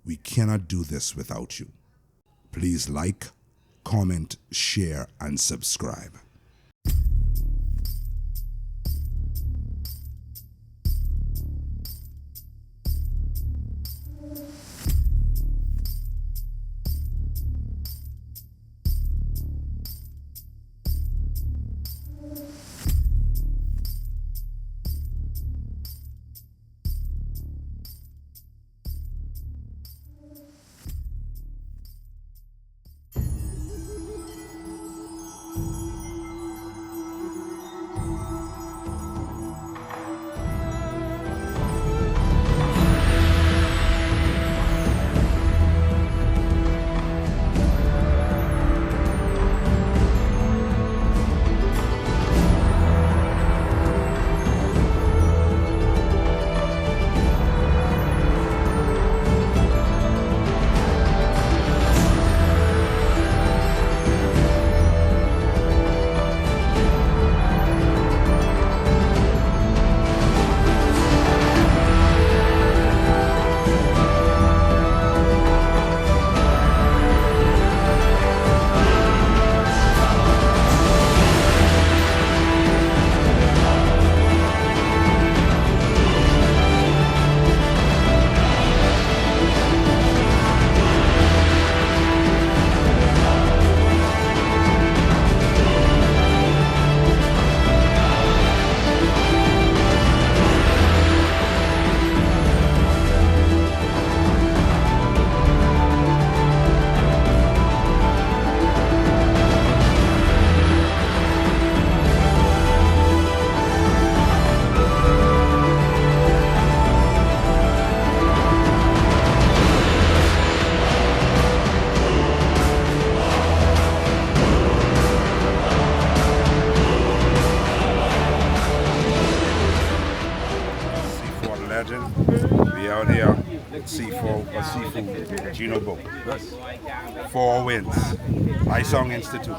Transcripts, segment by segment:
We cannot do this without you. Please like, comment, share, and subscribe. We out here at Sifu Gino Bowe. Four wins. Bai Sung Institute.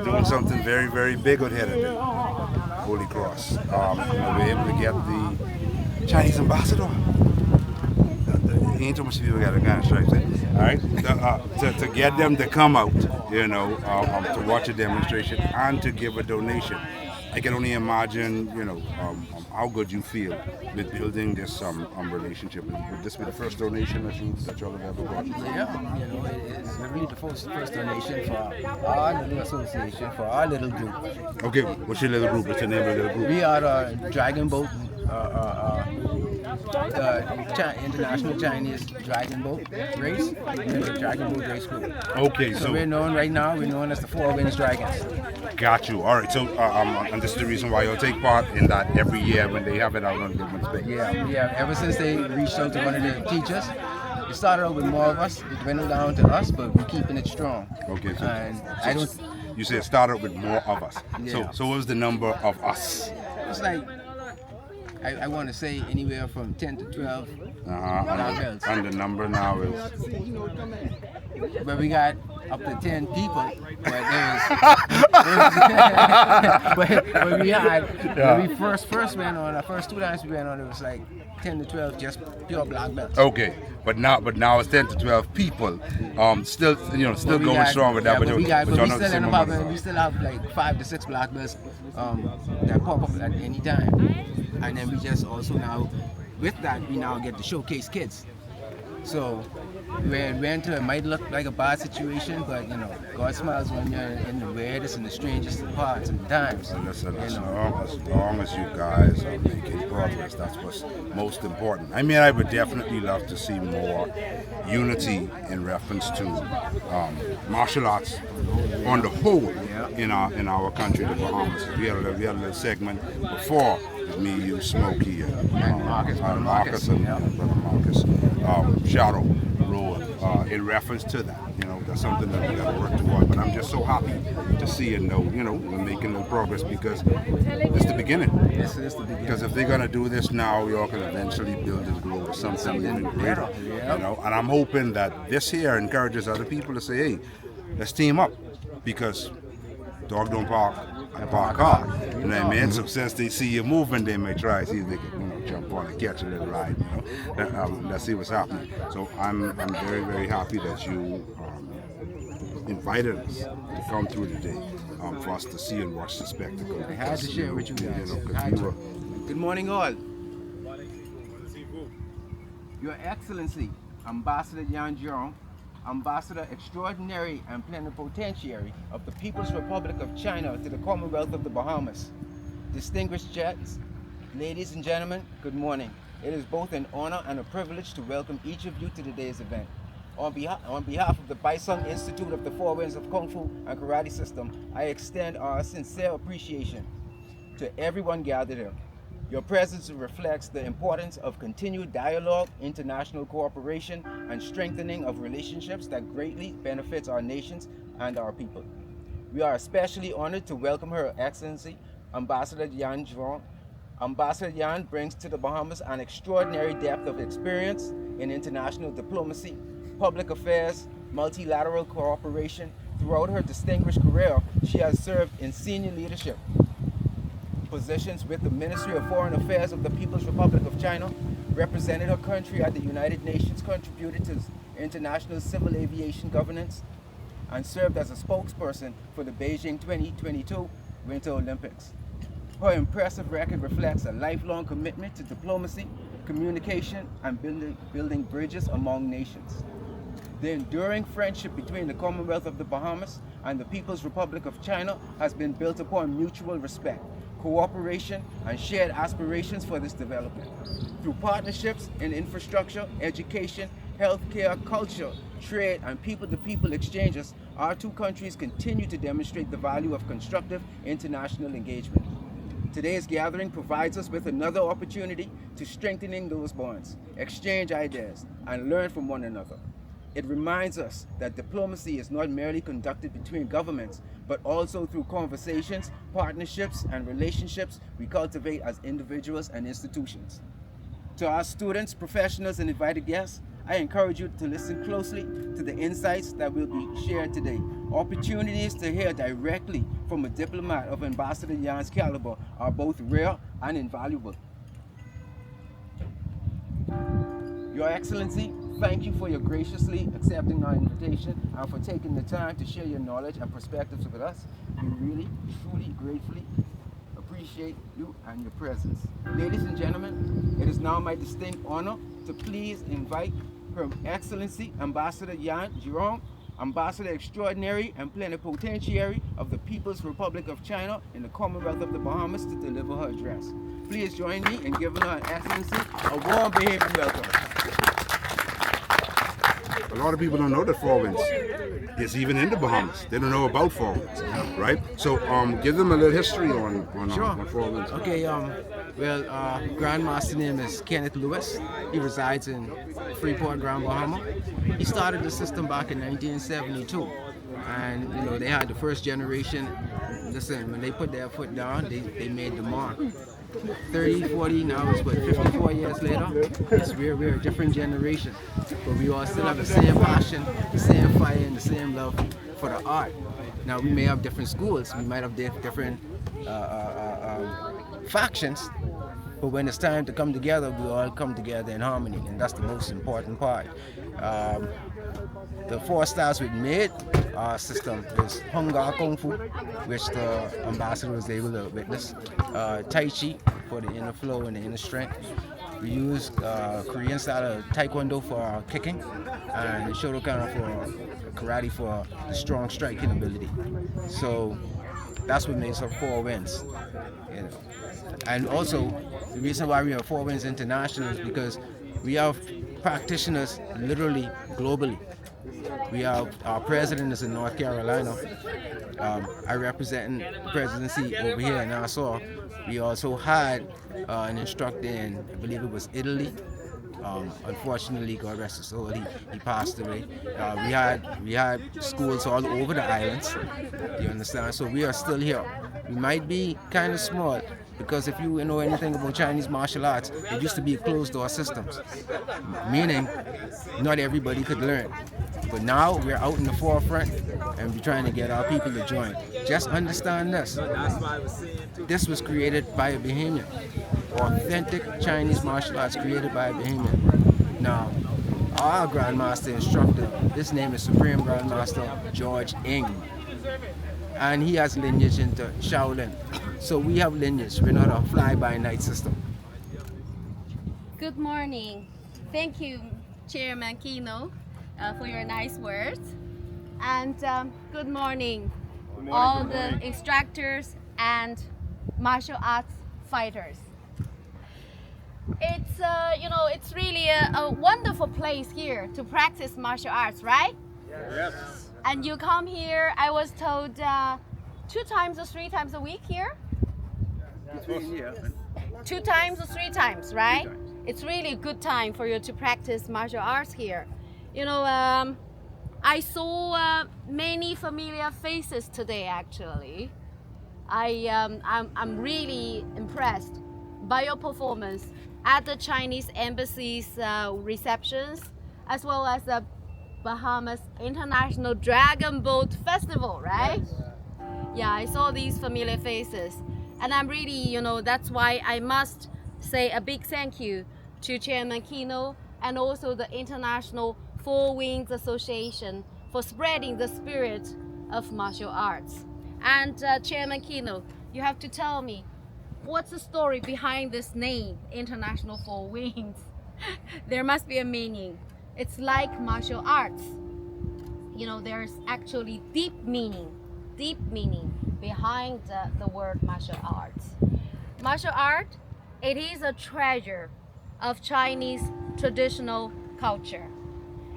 Doing something very, very big out here today. Holy Cross. We're able to get the Chinese ambassador. Ain't too much people got a gun stripes. Alright? To get them to come out, to watch a demonstration and to give a donation. I can only imagine, how good you feel with building this relationship. Would this be the first donation that y'all have ever got? Yeah, it's really the first donation for our little association, for our little group. Okay, what's your little group? What's the name of the little group? We are the Dragon Boat, International Chinese Dragon Boat Race, the Dragon Boat Race Group. Okay, so we're known as the Four Winds Dragons. Got you. All right. So, and this is the reason why you'll take part in that every year when they have it out on Government Space. Yeah. Ever since they reached out to one of the teachers, it started out with more of us. It went down to us, but we're keeping it strong. Okay. So, and you said it started with more of us. Yeah. So what was the number of us? It's like I want to say anywhere from 10 to 12 black belts. And the number now is? But we got up to 10 people, but when we first went on, the first 2 times we went on, it was like 10 to 12 just pure black belts. Okay, but now it's 10 to 12 people. Still going strong with that. We still have like 5 to 6 black belts that pop up at any time. And then we just also now, with that, we now get to showcase kids. So when we enter, it might look like a bad situation, but God smiles when you're in the weirdest and the strangest of parts and times. Listen, as long as you guys are making progress, that's what's most important. I mean, I would definitely love to see more unity in reference to martial arts on the whole in our country, the Bahamas. We had a little segment before with me, you, Smokey, and Marcus and Brother Marcus, Jiarong Road, in reference to that. That's something that we got to work towards. But I'm just so happy to see and know, we're making the progress because it's the beginning. Yes, it is the beginning. Because if they're gonna do this now, y'all can eventually build and grow something even greater. And I'm hoping that this here encourages other people to say, hey, let's team up, because dog don't bark, and park car. You know what I mean? So since they see you moving, they may try to see if they can, jump on and catch a little ride. Let's see what's happening. So I'm very, very happy that you invited us to come through today for us to see and watch the spectacle. I had to share with you guys. Good morning, all. Your Excellency, Ambassador Jiarong, Ambassador Extraordinary and Plenipotentiary of the People's Republic of China to the Commonwealth of the Bahamas. Distinguished guests, ladies and gentlemen, good morning. It is both an honor and a privilege to welcome each of you to today's event. On behalf of the Bai Sung Institute of the Four Winds of Kung Fu and Karate System, I extend our sincere appreciation to everyone gathered here. Your presence reflects the importance of continued dialogue, international cooperation, and strengthening of relationships that greatly benefits our nations and our people. We are especially honored to welcome Her Excellency, Ambassador Jiarong. Ambassador Jiarong brings to the Bahamas an extraordinary depth of experience in international diplomacy, public affairs, multilateral cooperation. Throughout her distinguished career, she has served in senior leadership positions with the Ministry of Foreign Affairs of the People's Republic of China, represented her country at the United Nations, contributed to international civil aviation governance, and served as a spokesperson for the Beijing 2022 Winter Olympics. Her impressive record reflects a lifelong commitment to diplomacy, communication, and building bridges among nations. The enduring friendship between the Commonwealth of the Bahamas and the People's Republic of China has been built upon mutual respect, cooperation, and shared aspirations for this development. Through partnerships in infrastructure, education, healthcare, culture, trade, and people-to-people exchanges, our two countries continue to demonstrate the value of constructive international engagement. Today's gathering provides us with another opportunity to strengthening those bonds, exchange ideas, and learn from one another. It reminds us that diplomacy is not merely conducted between governments, but also through conversations, partnerships, and relationships we cultivate as individuals and institutions. To our students, professionals, and invited guests, I encourage you to listen closely to the insights that will be shared today. Opportunities to hear directly from a diplomat of Ambassador Jiarong's caliber are both rare and invaluable. Your Excellency, thank you for your graciously accepting our invitation and for taking the time to share your knowledge and perspectives with us. We really, truly, gratefully appreciate you and your presence. Ladies and gentlemen, it is now my distinct honor to please invite Her Excellency Ambassador Jiarong, Ambassador Extraordinary and Plenipotentiary of the People's Republic of China in the Commonwealth of the Bahamas, to deliver her address. Please join me in giving Her Excellency a warm behaved welcome. A lot of people don't know that Four Winds is even in the Bahamas. They don't know about Four Winds, right? So give them a little history on Four Winds. Okay, Grandmaster name is Kenneth Lewis. He resides in Freeport, Grand Bahama. He started the system back in 1972. And they had the first generation. Listen, when they put their foot down, they made the mark. 30, 40, now it's 54 years later. We're a different generation, but we all still have the same passion, the same fire, and the same love for the art. Now we may have different schools, we might have different factions, but when it's time to come together, we all come together in harmony, and that's the most important part. The 4 styles we made, our system is Hung Gar Kung Fu, which the ambassador was able to witness. Tai Chi for the inner flow and the inner strength. We use Korean style of Taekwondo for our kicking, and Shotokan for karate for the strong striking ability. So that's what makes our 4 Winds. And also, the reason why we are 4 Winds International is because we have practitioners literally globally. We have our president is in North Carolina. I represent the presidency over here in Nassau. We also had an instructor in, I believe it was Italy. Unfortunately, God rest his soul, he passed away. We had schools all over the islands. You understand? So we are still here. We might be kind of small, because if you know anything about Chinese martial arts, it used to be closed door systems, meaning not everybody could learn. But now we're out in the forefront and we're trying to get our people to join. Just understand this. This was created by a Bahamian. Authentic Chinese martial arts created by a Bahamian. Now, our Grandmaster instructor, his name is Supreme Grandmaster George Ng. And he has lineage into Shaolin. So we have lineage. We're not a fly-by-night system. Good morning. Thank you, Chairman Gino, for your nice words. And good morning, all the instructors and martial arts fighters. It's it's really a wonderful place here to practice martial arts, right? Yes. And you come here, I was told, 2 times or 3 times a week here? 2 times or 3 times, right? It's really a good time for you to practice martial arts here. I saw many familiar faces today, actually. I'm really impressed by your performance at the Chinese embassy's receptions, as well as the Bahamas International Dragon Boat Festival, right? Yeah, I saw these familiar faces. And I'm really, that's why I must say a big thank you to Chairman Gino and also the International Four Wings Association for spreading the spirit of martial arts. And Chairman Gino, you have to tell me, what's the story behind this name, International Four Wings? There must be a meaning. It's like martial arts. There's actually deep meaning behind the word martial arts. Martial art, it is a treasure of Chinese traditional culture.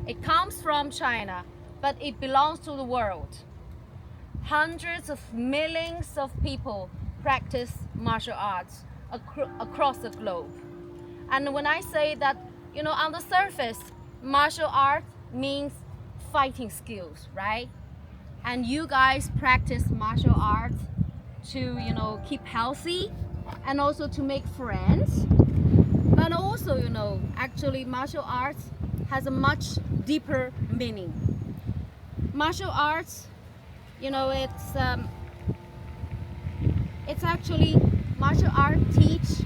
It comes from China, but it belongs to the world. Hundreds of millions of people practice martial arts across the globe. And when I say that, on the surface, martial arts means fighting skills, right? And you guys practice martial arts to, keep healthy and also to make friends. But also, actually martial arts has a much deeper meaning. Martial arts, it's actually martial art teach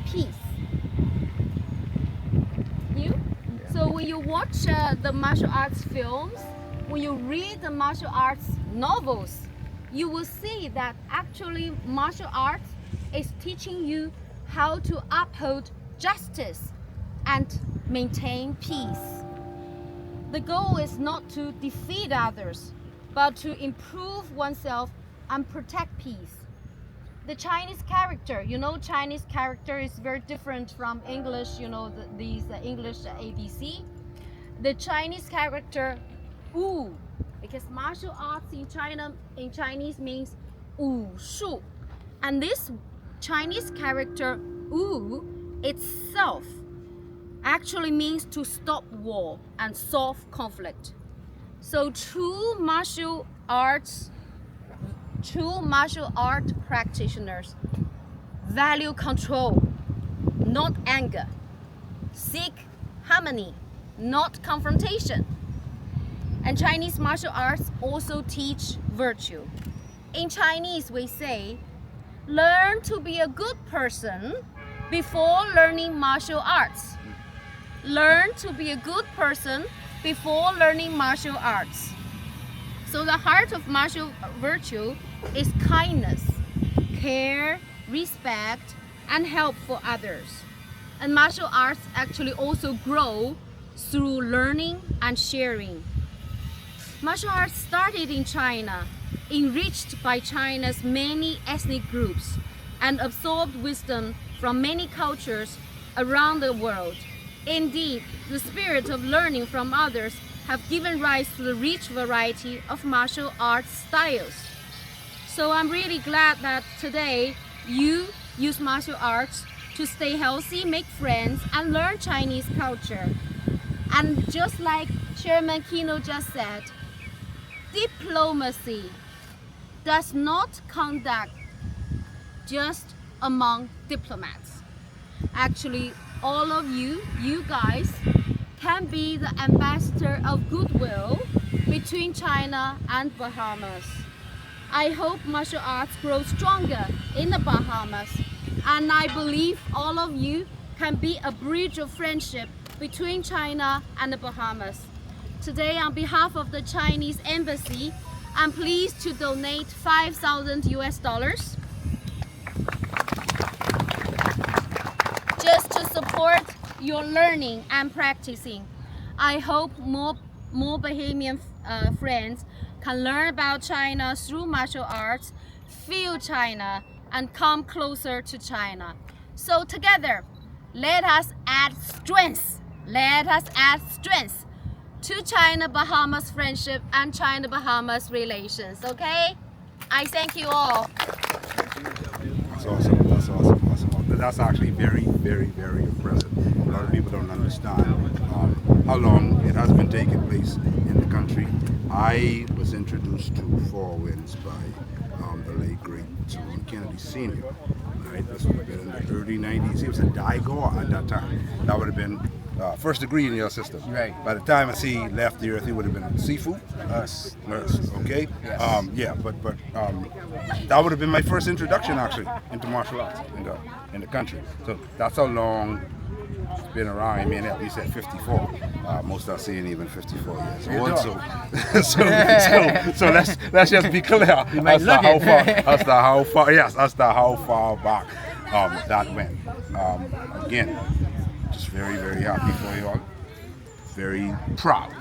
peace. So when you watch the martial arts films, when you read the martial arts novels, you will see that actually martial arts is teaching you how to uphold justice and maintain peace. The goal is not to defeat others, but to improve oneself and protect peace. The Chinese character, Chinese character is very different from English, these English ABC. The Chinese character, Wu, because martial arts in Chinese means Wu Shu. And this Chinese character, Wu, itself actually means to stop war and solve conflict. So true martial art practitioners value control, not anger. Seek harmony, not confrontation. And Chinese martial arts also teach virtue. In Chinese, we say, learn to be a good person before learning martial arts. Learn to be a good person before learning martial arts. So the heart of martial virtue is kindness, care, respect, and help for others. And martial arts actually also grow through learning and sharing. Martial arts started in China, enriched by China's many ethnic groups, and absorbed wisdom from many cultures around the world. Indeed, the spirit of learning from others have given rise to the rich variety of martial arts styles. So I'm really glad that today you use martial arts to stay healthy, make friends, and learn Chinese culture. And just like Chairman Gino just said, diplomacy does not conduct just among diplomats. Actually, all of you guys can be the ambassador of goodwill between China and Bahamas. I hope martial arts grows stronger in the Bahamas, and I believe all of you can be a bridge of friendship between China and the Bahamas. Today, on behalf of the Chinese Embassy, I'm pleased to donate $5,000 just to support your learning and practicing. I hope more Bahamian friends can learn about China through martial arts, feel China, and come closer to China. So together, let us add strength. Let us add strength to China-Bahamas friendship and China-Bahamas relations, okay? I thank you all. That's awesome. That's awesome. That's actually very, very, very impressive. A lot of people don't understand how long it has been taking place in the country. I was introduced to Four Winds by the late great Jiarong Kennedy Sr. Right? This would have been in the early 90s. He was a Daigor at that time. That would have been first degree in your system. Right. By the time he left the earth, he would have been a Sifu. Us. Okay. Yes. But that would have been my first introduction actually into martial arts in the country. So that's how long it's been around. I mean, at least at 54. Most are seeing even 54 years old. So let's just be clear as to how far back that went. Again, just very, very happy for you all. Very proud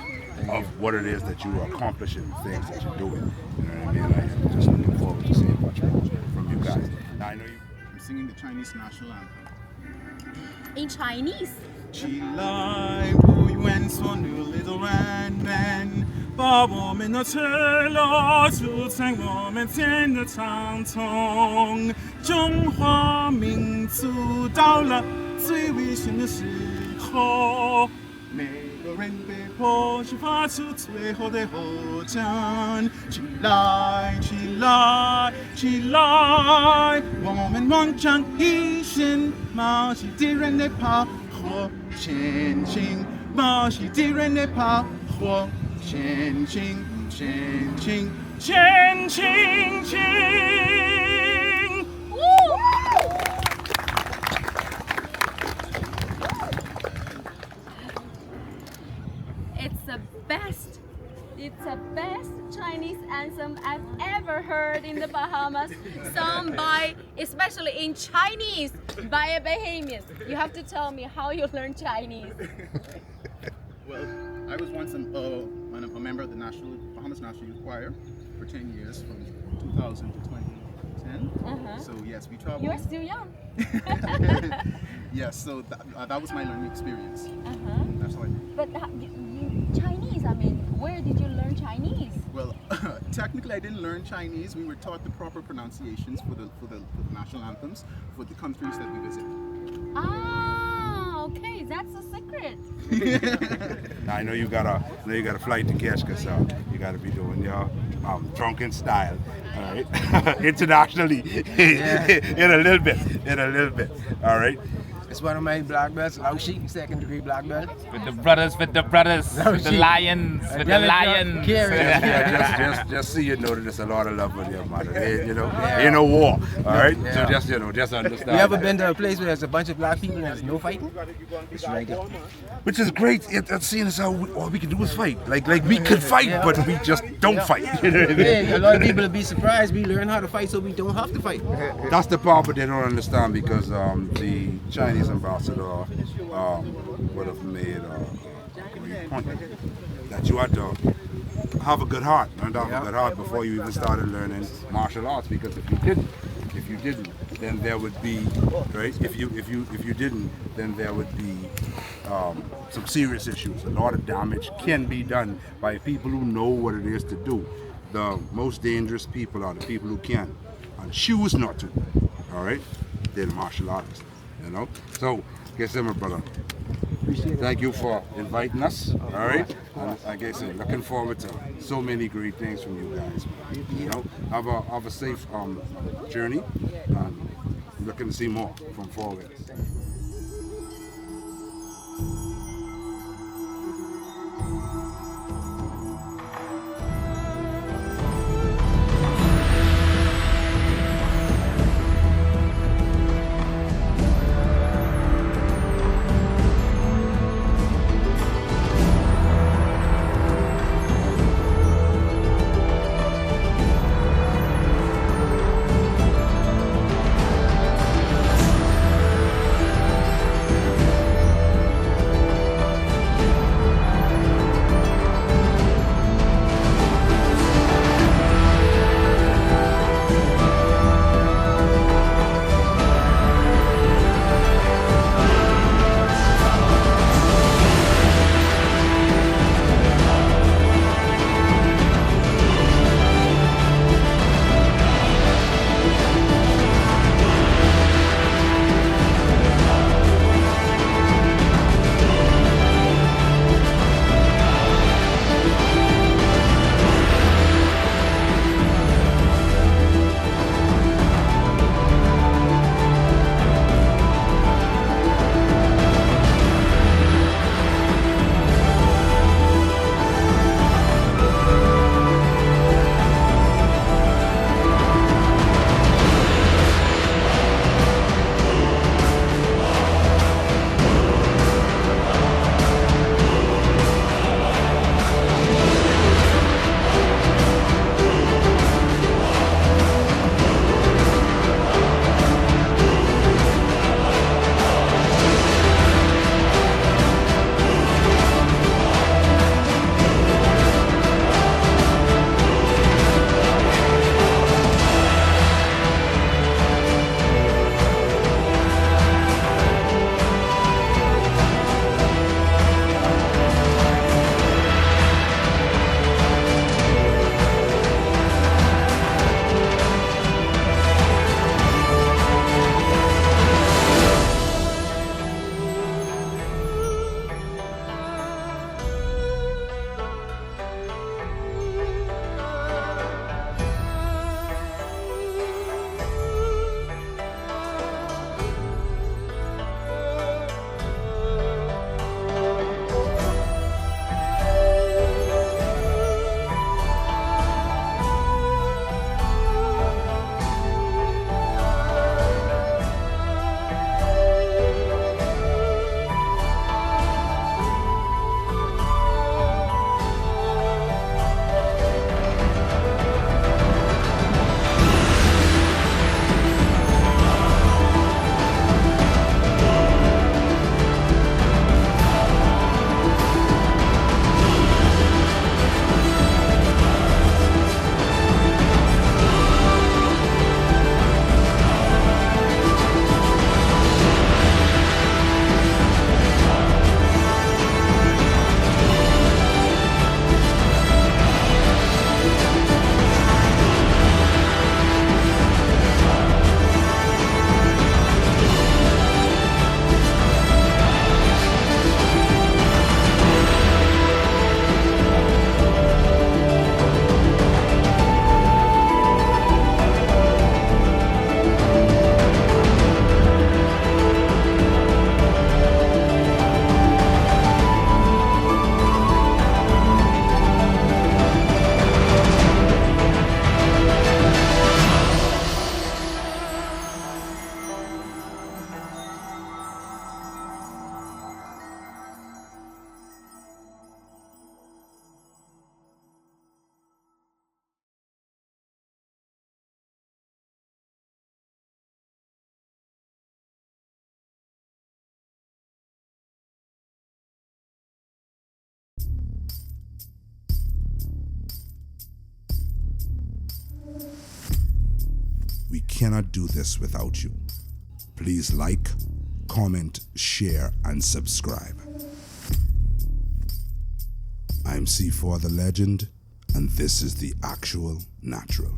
of what it is that you are accomplishing, things that you're doing. You know what I mean? I'm just looking forward to seeing much more from you guys. Now I know I'm singing the Chinese national anthem. In Chinese. 起来，不愿做奴隶的人们，把我们的赤裸筑成我们建的长城。中华民族到了最危险的时候，每个人被迫去发出最后的吼战。起来，起来，起来！我们往上一线，冒起敌人的炮火，前进！冒起敌人的炮火，前进，前进，前进，进！ It's the best Chinese anthem I've ever heard in the Bahamas, sung by, especially in Chinese, by a Bahamian. You have to tell me how you learned Chinese. Well, I was once a member of the Bahamas National Youth Choir for 10 years, from 2000 to 2010. So yes, we traveled. You're still young. Yes, so that was my learning experience. That's how I did. But Chinese, I mean, where did you learn Chinese? Well, technically I didn't learn Chinese. We were taught the proper pronunciations for the national anthems for the countries that we visited. Ah, okay, that's a secret. Now I know you got a flight to catch, cause you got to be doing your drunken style, all right? Internationally, in a little bit, all right? It's one of my black belts, Laoshi, second degree black belt. With the brothers, with the lions, with the lions. Just so you know that there's a lot of love with your mother. Ain't no war, all right? So just understand. You ever been to a place where there's a bunch of black people and there's no fighting? It's right there. Which is great. It's seeing as how all we can do is fight. Like we could fight, but we just don't fight. You know what I mean? Yeah, a lot of people will be surprised we learn how to fight so we don't have to fight. That's the part, but they don't understand because the Chinese ambassador would have made a great point that you had to have a good heart, learn to have a good heart before you even started learning martial arts. Because if you didn't, then there would be If you didn't, then there would be some serious issues. A lot of damage can be done by people who know what it is to do. The most dangerous people are the people who can and choose not to. All right, they're the martial artists. You know, so guess my brother. Thank you for inviting us. All right, and I guess I'm looking forward to so many great things from you guys. You know, have a safe journey. And looking to see more from Forward. cannot do this without you. Please like, comment, share, and subscribe. I'm C4 the Legend, and this is the Actual Natural.